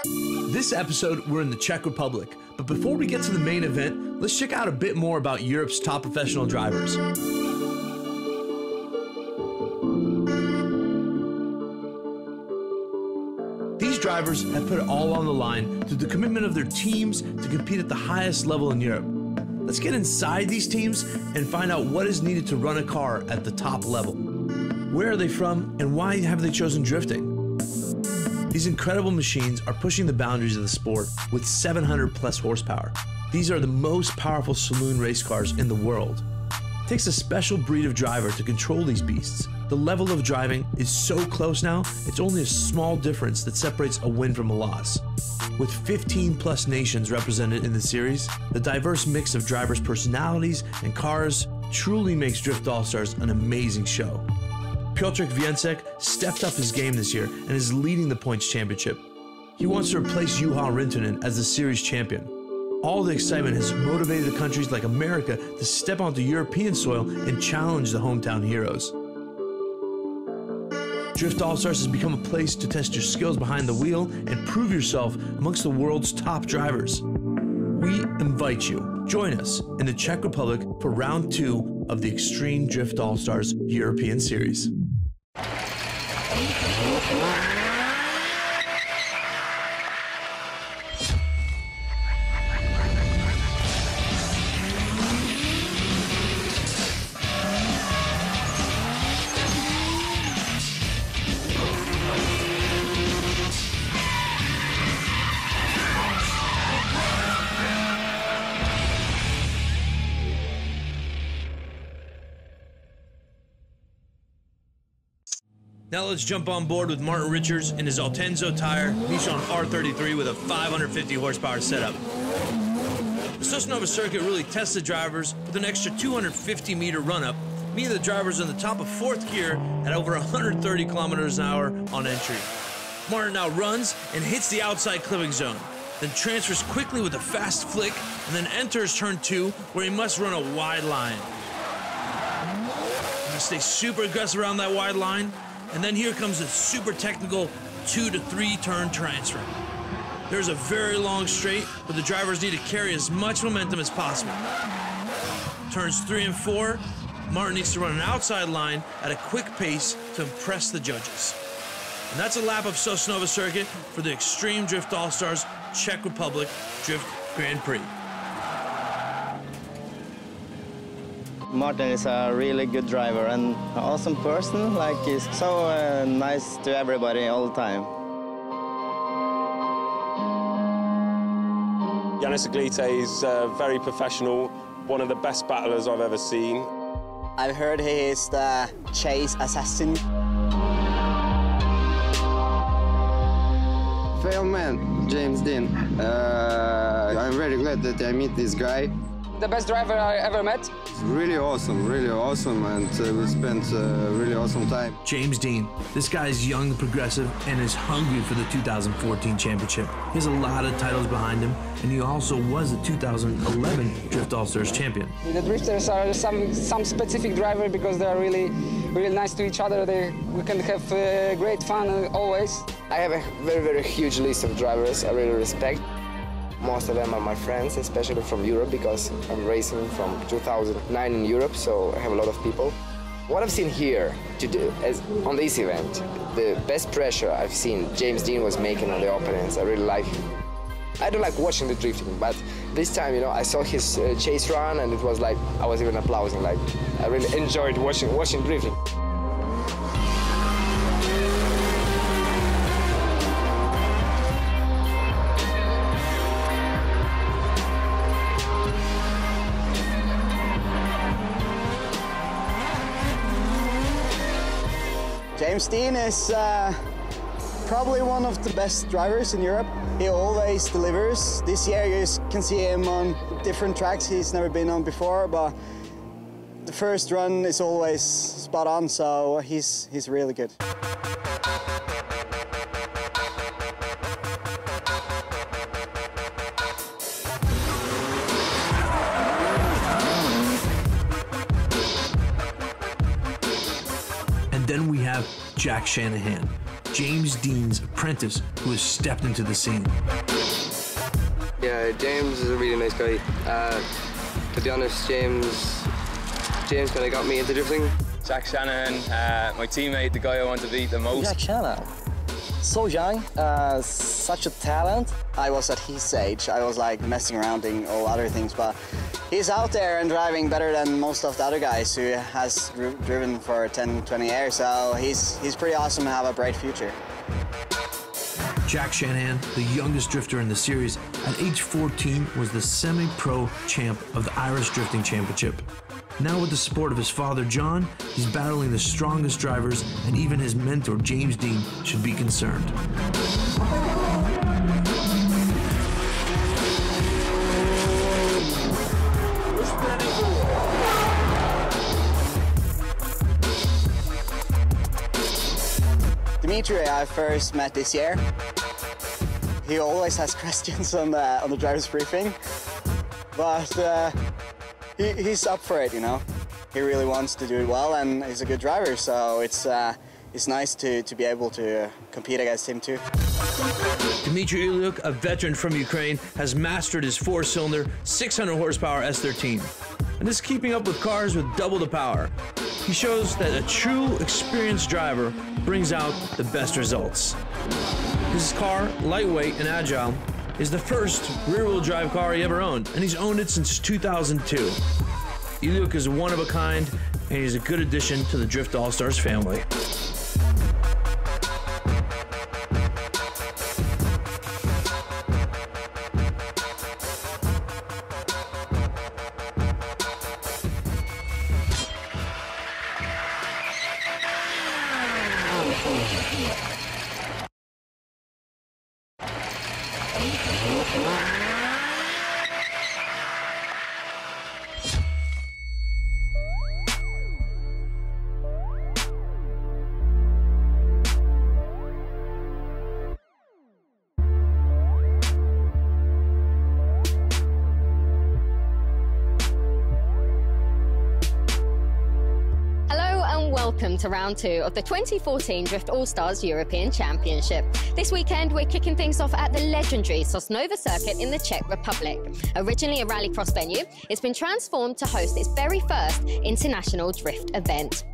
This episode, we're in the Czech Republic, but before we get to the main event, let's check out a bit more about Europe's top professional drivers. These drivers have put it all on the line through the commitment of their teams to compete at the highest level in Europe. Let's get inside these teams and find out what is needed to run a car at the top level. Where are they from, and why have they chosen drifting? These incredible machines are pushing the boundaries of the sport with 700 plus horsepower. These are the most powerful saloon race cars in the world. It takes a special breed of driver to control these beasts. The level of driving is so close now, it's only a small difference that separates a win from a loss. With 15 plus nations represented in the series, the diverse mix of drivers' personalities and cars truly makes Drift All-Stars an amazing show. Piotr Więcek stepped up his game this year and is leading the points championship. He wants to replace Juha Rintunen as the series champion. All the excitement has motivated the countries like America to step onto European soil and challenge the hometown heroes. Drift All-Stars has become a place to test your skills behind the wheel and prove yourself amongst the world's top drivers. We invite you, join us in the Czech Republic for round 2 of the Extreme Drift All-Stars European Series. Now let's jump on board with Martin Richards in his Altenso tire Nissan R33 with a 550 horsepower setup. The Sosnova circuit really tests the drivers with an extra 250 meter run-up, meaning the drivers in the top of 4th gear at over 130 kilometers an hour on entry. Martin now runs and hits the outside clipping zone, then transfers quickly with a fast flick, and then enters turn 2 where he must run a wide line. He stays super aggressive around that wide line. And then here comes a super technical 2 to 3 turn transfer. There's a very long straight, but the drivers need to carry as much momentum as possible. Turns 3 and 4, Martin needs to run an outside line at a quick pace to impress the judges. And that's a lap of Sosnova circuit for the Extreme Drift All-Stars Czech Republic Drift Grand Prix. Martin is a really good driver and an awesome person. Like, he's so nice to everybody all the time. Yanis Aglite is very professional, one of the best battlers I've ever seen. I've heard he is the chase assassin. Fail man, James Dean. I'm very glad that I meet this guy. The best driver I ever met. Really awesome, and we spent really awesome time. James Dean. This guy is young, progressive, and is hungry for the 2014 championship. He has a lot of titles behind him, and he also was the 2011 Drift All-Stars champion. The drifters are some specific driver because they are really nice to each other. We can have great fun always. I have a very huge list of drivers I really respect. Most of them are my friends, especially from Europe, because I'm racing from 2009 in Europe, so I have a lot of people. What I've seen here on this event, the best pressure I've seen James Dean was making on the opponents. I really like him. I don't like watching the drifting, but this time, I saw his chase run, and it was like I was even applauding. Like, I really enjoyed watching drifting. James Dean is probably one of the best drivers in Europe. He always delivers. This year you can see him on different tracks he's never been on before, but the first run is always spot on, so he's really good. And then we have Jack Shanahan. James Dean's apprentice who has stepped into the scene. Yeah, James is a really nice guy. To be honest, James kind of got me into drifting. Jack Shanahan, my teammate, the guy I want to beat the most. Jack Shanahan, so young, such a talent. I was at his age. I was like messing around doing all other things, but he's out there and driving better than most of the other guys who has driven for 10, 20 years. So he's pretty awesome to have a bright future. Jack Shanahan, the youngest drifter in the series, at age 14 was the semi-pro champ of the Irish Drifting Championship. Now with the support of his father, John, he's battling the strongest drivers, and even his mentor, James Dean, should be concerned. Dimitri, I first met this year. He always has questions on the driver's briefing, but he's up for it, you know. He really wants to do it well, and he's a good driver, so it's nice to be able to compete against him too. Dmitry Ilyuk, a veteran from Ukraine, has mastered his 4-cylinder, 600 horsepower S13, and is keeping up with cars with double the power. He shows that a true experienced driver brings out the best results. His car, lightweight and agile, is the first rear-wheel drive car he ever owned, and he's owned it since 2002. Ilyuk is one of a kind, and he's a good addition to the Drift All-Stars family. Welcome to round 2 of the 2014 Drift All-Stars European Championship. This weekend, we're kicking things off at the legendary Sosnova circuit in the Czech Republic. Originally a rallycross venue, it's been transformed to host its very first international drift event.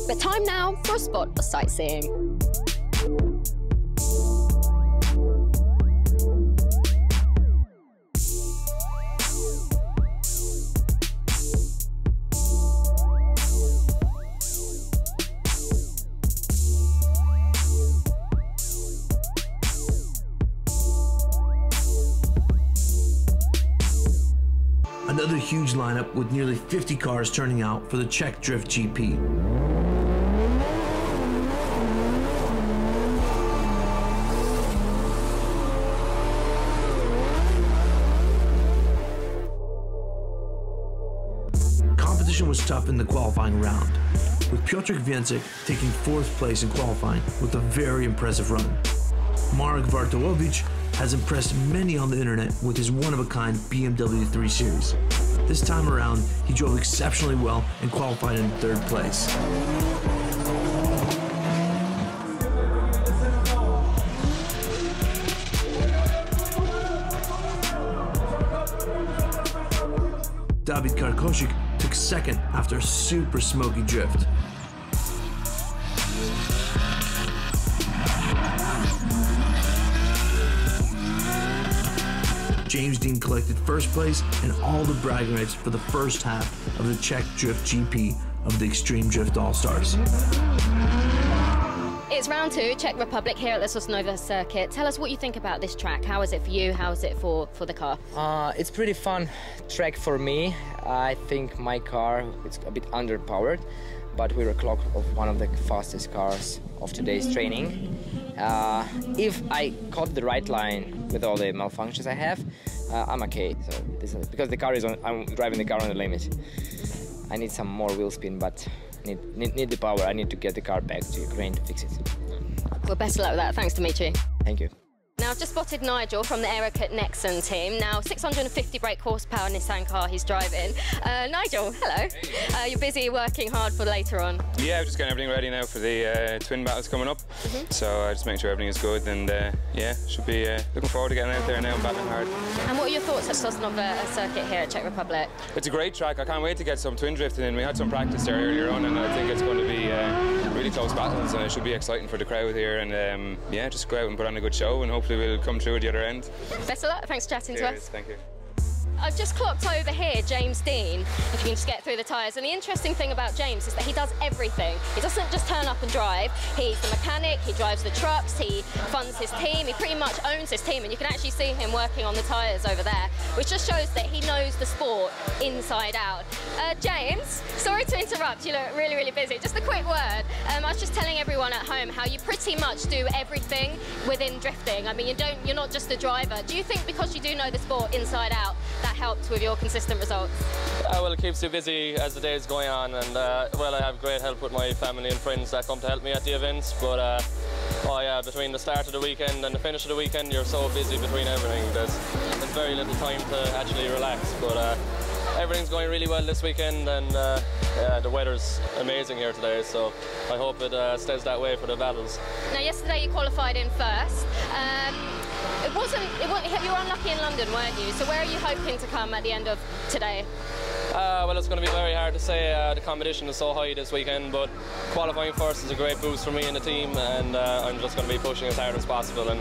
But time now for a spot of sightseeing. Another huge lineup with nearly 50 cars turning out for the Czech Drift GP. Competition was tough in the qualifying round, with Piotr Więcek taking 4th place in qualifying with a very impressive run. Marek Wartowicz has impressed many on the internet with his one-of-a-kind BMW 3 Series. This time around, he drove exceptionally well and qualified in 3rd place. David Karkoshik took 2nd after a super smoky drift. James Dean collected 1st place and all the bragging rights for the first half of the Czech Drift GP of the Extreme Drift All-Stars. It's round 2, Czech Republic here at the Sosnova circuit. Tell us what you think about this track. How is it for you? How is it for the car? It's pretty fun track for me. I think my car is a bit underpowered, but we were clocked of one of the fastest cars of today's training. If I caught the right line with all the malfunctions I have, I'm okay. So because the car is on, I'm driving the car on the limit. I need some more wheel spin, but need the power. I need to get the car back to Ukraine to fix it. Well, best of luck with that. Thanks, Dimitri. Thank you. Now, I've just spotted Nigel from the Eric at Nexon team. Now, 650 brake horsepower Nissan car he's driving. Nigel, hello. Hey. You're busy working hard for later on. Yeah, I'm just getting everything ready now for the twin battles coming up. So just making sure everything is good, and yeah, should be looking forward to getting out there now and battling hard. And what are your thoughts at Sosnovo circuit here at Czech Republic? It's a great track. I can't wait to get some twin drifting in. We had some practice there earlier on, and I think it's going to be really close battles, and it should be exciting for the crowd here. And yeah, just go out and put on a good show, and hopefully we'll come through at the other end. Best of luck. Thanks for chatting to us. Thank you. I've just clocked over here James Dean, if you can just get through the tyres. And the interesting thing about James is that he does everything. He doesn't just turn up and drive. He's the mechanic, he drives the trucks, he funds his team, he pretty much owns his team, and you can actually see him working on the tyres over there, which just shows that he knows the sport inside out. James, sorry to interrupt, you look really, really busy. Just a quick word. I was just telling everyone at home how you pretty much do everything within drifting. I mean, you're not just a driver. Do you think because you do know the sport inside out, that helped with your consistent results? Well, it keeps you busy as the days going on, and well, I have great help with my family and friends that come to help me at the events, but oh yeah, between the start of the weekend and the finish of the weekend, you're so busy between everything. There's very little time to actually relax, but everything's going really well this weekend, and yeah, the weather's amazing here today, so I hope it stays that way for the battles. Now, yesterday you qualified in first. You were unlucky in London, weren't you? So where are you hoping to come at the end of today? Well, it's going to be very hard to say. The competition is so high this weekend, but qualifying first is a great boost for me and the team, and I'm just going to be pushing as hard as possible, and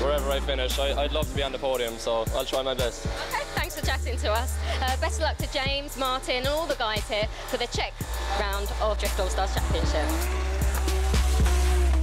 wherever I finish, I'd love to be on the podium, so I'll try my best. Okay, thanks for chatting to us. Best of luck to James, Martin and all the guys here for the Czech round of Drift All Stars Championship.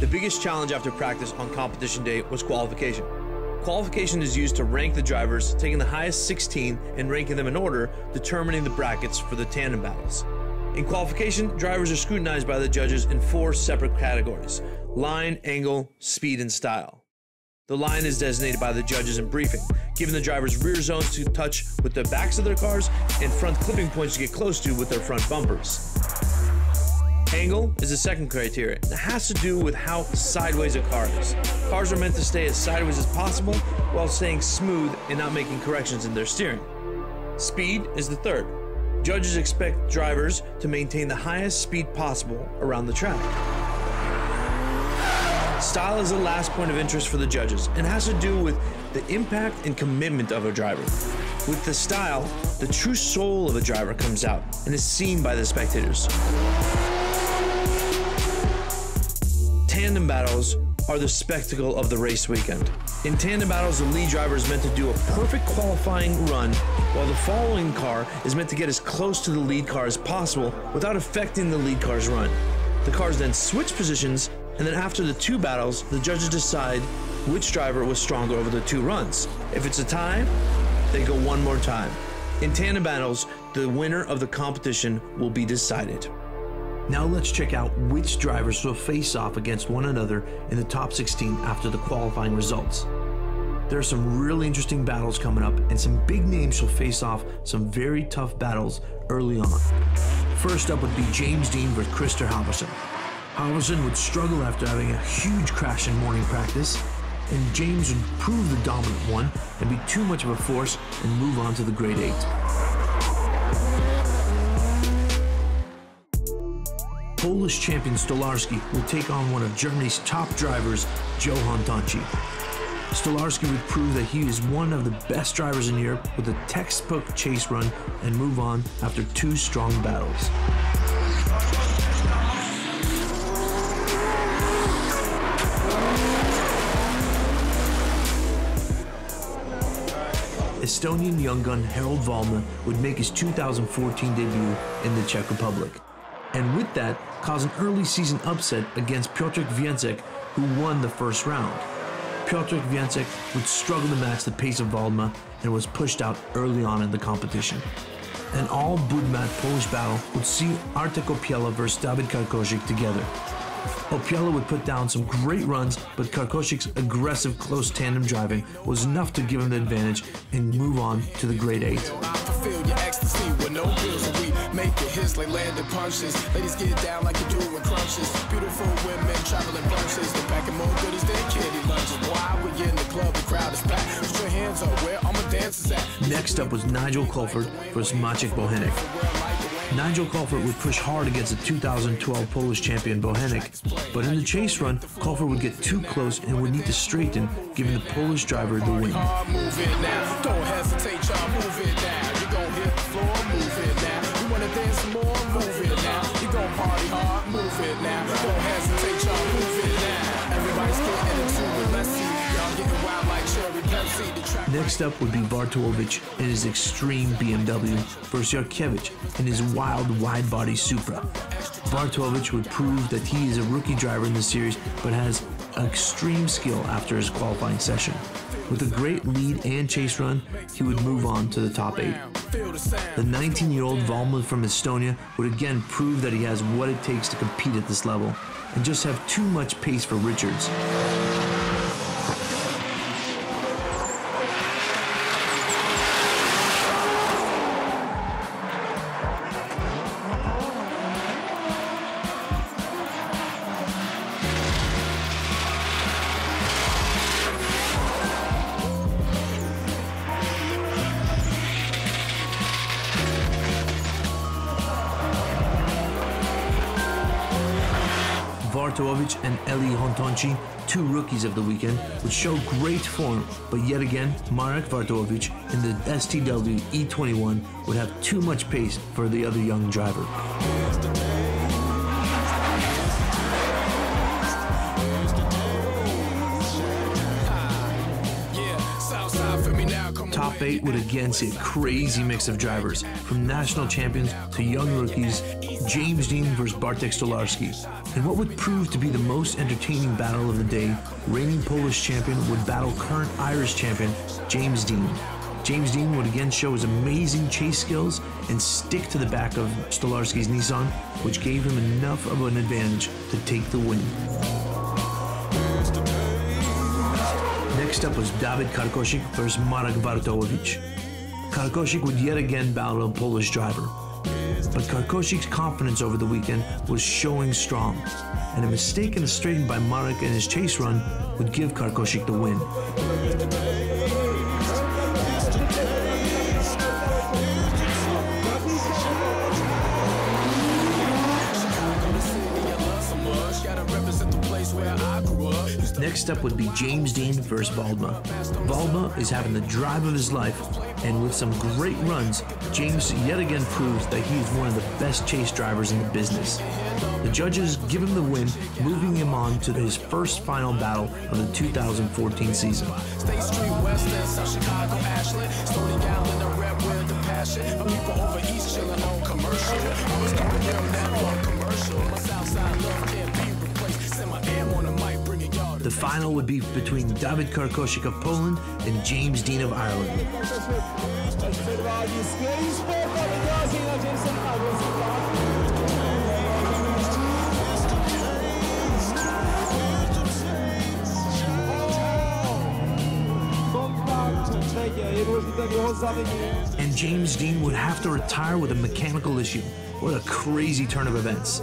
The biggest challenge after practice on competition day was qualification. Qualification is used to rank the drivers, taking the highest 16 and ranking them in order, determining the brackets for the tandem battles. In qualification, drivers are scrutinized by the judges in 4 separate categories: line, angle, speed, and style. The line is designated by the judges in briefing, giving the drivers rear zones to touch with the backs of their cars and front clipping points to get close to with their front bumpers. Angle is the second criteria, and it has to do with how sideways a car is. Cars are meant to stay as sideways as possible while staying smooth and not making corrections in their steering. Speed is the third. Judges expect drivers to maintain the highest speed possible around the track. Style is the last point of interest for the judges and has to do with the impact and commitment of a driver. With the style, the true soul of a driver comes out and is seen by the spectators. Tandem battles are the spectacle of the race weekend. In tandem battles, the lead driver is meant to do a perfect qualifying run, while the following car is meant to get as close to the lead car as possible without affecting the lead car's run. The cars then switch positions, and then after the 2 battles, the judges decide which driver was stronger over the 2 runs. If it's a tie, they go one more time. In tandem battles, the winner of the competition will be decided. Now let's check out which drivers will face off against one another in the top 16 after the qualifying results. There are some really interesting battles coming up, and some big names will face off some very tough battles early on. First up would be James Dean versus Christer Halvorsen. Halvorsen would struggle after having a huge crash in morning practice, and James would prove the dominant one and be too much of a force and move on to the grade 8. Polish champion Stolarski will take on one of Germany's top drivers, Johan Tonchi. Stolarski would prove that he is one of the best drivers in Europe with a textbook chase run and move on after 2 strong battles. Estonian young gun Harold Valma would make his 2014 debut in the Czech Republic, and with that, cause an early season upset against Piotr Więcek, who won the first round. Piotr Więcek would struggle to match the pace of Valma and was pushed out early on in the competition. An all-Budmat Polish battle would see Artek Opiela versus David Karkošik together. Opiela would put down some great runs, but Karkošik's aggressive close tandem driving was enough to give him the advantage and move on to the grade 8. Making hits like landing punches. Ladies get down like you do in crunches. Beautiful women traveling bunches. They're packing more goodies than kitty lunches. Why we in the club, the crowd is packed. Put your hands up, where all my dancers at? Next up was Nigel Colford versus Maciek Bochenek. Nigel Colford would push hard against the 2012 Polish champion Bochenek, but in the chase run, Colford would get too close and would need to straighten, giving the Polish driver the win. Move it now. Don't hesitate, y'all. Move it now. You gon' hit the floor. Move it now. You wanna dance some more? Move it now. You gon' party hard? Move it now. Don't hesitate, y'all. Move it now. Everybody's getting into it. Let's see. Y'all getting wild like cherry Pepsi. Next up would be Bartowicz in his extreme BMW versus Yarkiewicz in his wild wide-body Supra. Bartowicz would prove that he is a rookie driver in the series, but has extreme skill after his qualifying session. With a great lead and chase run, he would move on to the top 8. The 19-year-old Valma from Estonia would again prove that he has what it takes to compete at this level, and just have too much pace for Richards. Bartowicz and Eli Hontonci, two rookies of the weekend, would show great form, but yet again, Marek Bartowicz in the STW E21 would have too much pace for the other young driver. Top 8 would again see a crazy mix of drivers, from national champions to young rookies, James Dean versus Bartek Stolarski. In what would prove to be the most entertaining battle of the day, reigning Polish champion would battle current Irish champion James Dean. James Dean would again show his amazing chase skills and stick to the back of Stolarski's Nissan, which gave him enough of an advantage to take the win. Next up was Dawid Karkošik versus Marek Bartowicz. Karkošik would yet again battle a Polish driver, but Karkošik's confidence over the weekend was showing strong, and a mistake in the straighten by Marek in his chase run would give Karkošik the win. Next up would be James Dean versus Valma. Valma is having the drive of his life, and with some great runs, James yet again proves that he is one of the best chase drivers in the business. The judges give him the win, moving him on to his first final battle of the 2014 season. State Street, West End, South Chicago, Ashland. Stony Island, the red with the passion. People over east chilling on commercial. I was doing them that one commercial. My Southside love can't be replaced. Send my amp on the mic, bring it y'all. The final would be between Dawid Karkošik of Poland and James Dean of Ireland. And James Dean would have to retire with a mechanical issue. What a crazy turn of events.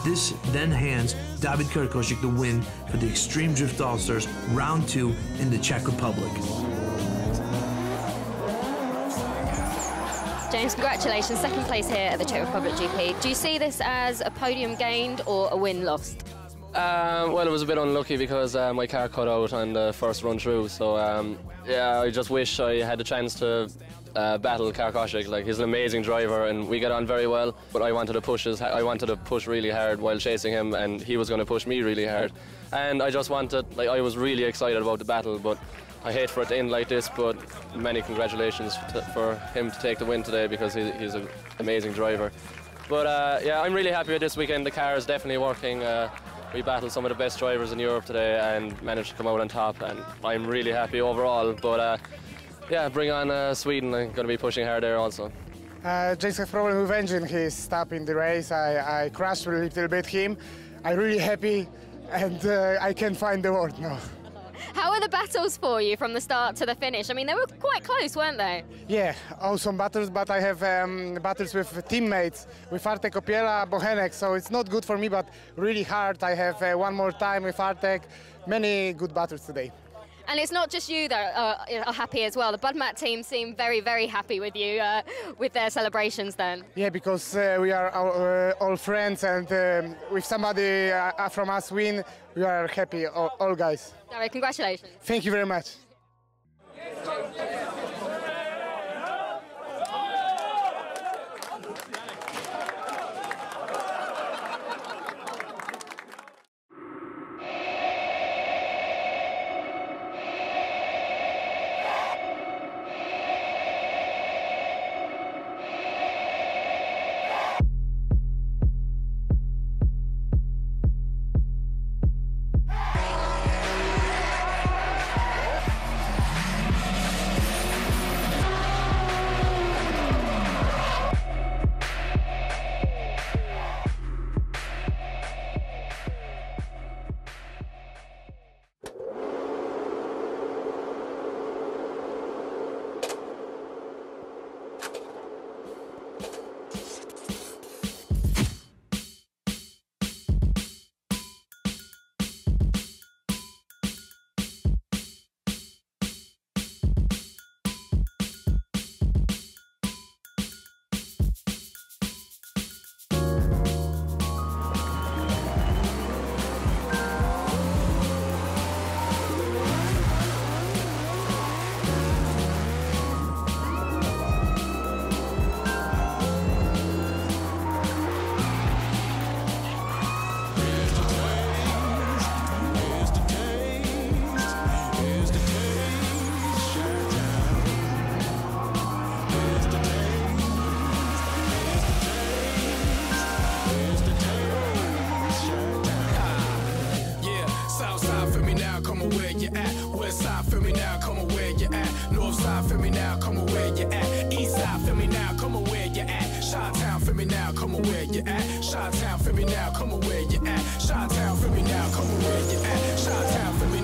This then hands Dawid Karkošik the win for the Extreme Drift All-Stars Round 2 in the Czech Republic. James, congratulations, second place here at the Czech Republic GP. Do you see this as a podium gained or a win lost? Well, it was a bit unlucky because my car cut out on the first run through, so yeah, I just wish I had the chance to battle Karkošik. Like, he's an amazing driver and we get on very well, but I wanted to push really hard while chasing him, and he was going to push me really hard, and I just wanted, like, I was really excited about the battle, but I hate for it to end like this. But many congratulations for him to take the win today, because he's an amazing driver. But yeah, I'm really happy with this weekend. The car is definitely working. We battled some of the best drivers in Europe today and managed to come out on top, and I'm really happy overall. But yeah, bring on Sweden. I'm going to be pushing hard there also. James has problem with engine. He's stopping the race. I crashed a little bit him. I'm really happy, and I can't find the word now. How were the battles for you from the start to the finish? I mean, they were quite close, weren't they? Yeah, awesome battles, but I have battles with teammates, with Artek Opiela, Bochenek, so it's not good for me, but really hard. I have one more time with Artek, many good battles today. And it's not just you that are happy as well. The Budmat team seem very, very happy with you, with their celebrations then. Yeah, because we are all friends, and if somebody from us win, we are happy, all guys. Dario, congratulations. Thank you very much. Feel me now, come on where you at. East side, feel me now, come on where you at. Chi-town, feel me now, come on where you at. Chi-town, feel me now, come on where you at. Chi-town, feel me now, come on where you at. Chi-town, feel me